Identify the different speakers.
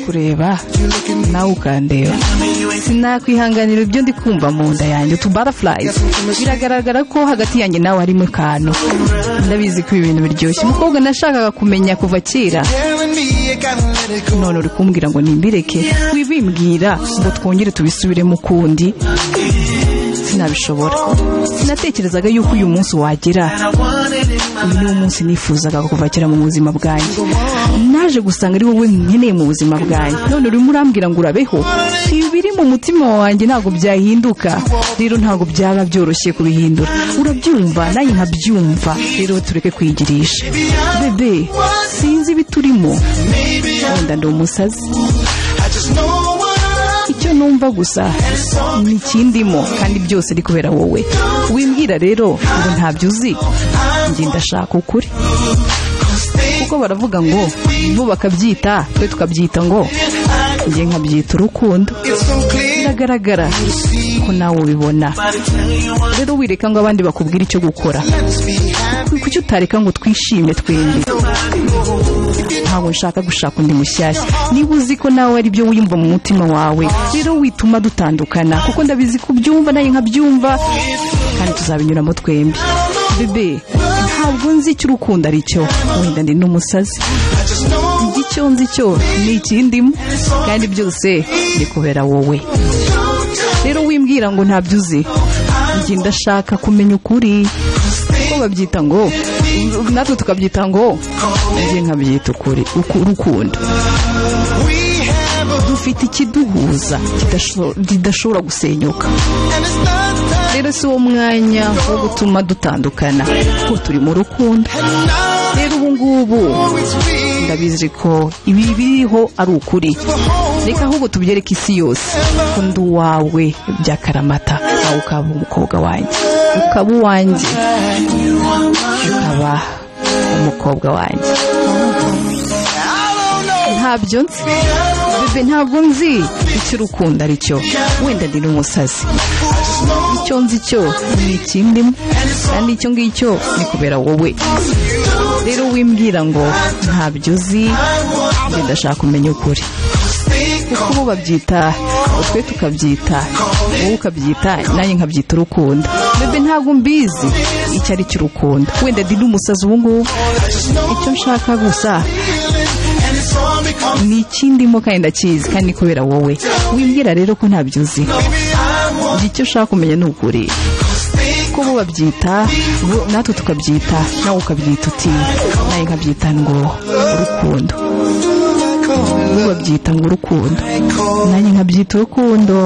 Speaker 1: kureba nawe ukandeba sinakwihanganira ibyo ndi kumva mu nda yanjye utu butterflies biragaragara ko hagati yanjye nawe harimo akantu ndabizi ko ibintu biryoshye umukobwa nashakaga kumenya kuva kera none uri kumbwira ngo nimbireke wibimbwira ngo twongere tubisubiremo kundi sinabishobora sinatekerezaga yuko uyu munsi wagera uyu ni umunsi nifuzaga kuva kera mu buzima bwanjye naje gusanga ari wowe nkeneye mu buzima bwanjye none urimo urambwira ngo urabeho ibiri mu mutima wanjye ntabwo byahinduka rero ntabwo byaba byoroshye kubihindura urabyumva nanjye nkabyumva rero tureke kwigirisha bebe sinzi ibiturimo wenda ndi umusazi icyo numva gusa ni ikindimo kandi byose ari kubera wowe wimbwira rero ngo ntabyo uzi njye ndashaka ukuri kuko baravuga ngo bo bakabyita twe tukabyita ngo njye nkabyita urukundo biragaragara ko nawe ubibona rero wireka ngo abandi bakubwira icyo gukora kuki utareka ngo twishime twembi ntabwo nshaka gushaka undi mushyashya niba uzi ko nawe ari byo wiyumva mu mutima wawe rero wituma dutandukana kuko ndabizi ko ubyumva nawe nkabyumva kandi tuzabinyuramo twembi bebe ntabwo nzi icyo urukundo ari cyo wenda ndi n'umusazi icyo nzi cyo ni ikindimo kandi byose ni kubera wowe rero wimbwira ngo ntabyo uzi njye ndashaka kumenya ukuri ko babyita ngo natwe tukabyita ngo njye nkabyita ukuri urukundo dufite ikiduhuza kidashobora gusenyuka rero si wo mwanya wo gutuma dutandukana kuko turi mu rukundo rero ubu ngubu ndabizi ko ibi biriho ari ukuri reka ahubwo tubyereke isi yose ko ndi uwawe by'akaramata nawe ukaba umukobwa wanjye ukaba uwanjye ukaba umukobwa wanjye ntabyo nzi bebe ntabwo nzi icyo urukundo ari cyo wenda ndi n'umusazi icyo nzi cyo ni ikindimo kandi icyo ngicyo ni kubera wowe rero wimbwira ngo ntabyo uzi ndashaka kumenya ukuri kuko bo babyita twe tukabyita wowe ukabyita nanjye nkabyita urukundo bebe ntabwo mbizi icyo ari cyo urukundo wenda ndi n'umusazi ubu ngubu icyo nshaka gusa ni ikindimo kandi ndakizi kandi kubera wowe wimbwira rero ko ntabyo uzi icyo ushaka kumenya ni ukuri ko bo babyita natwe tukabyita nawe ukabyita uti nawe nkabyita ngo urukundo bo babyita ngo urukundo nanjye nkabyita urukundo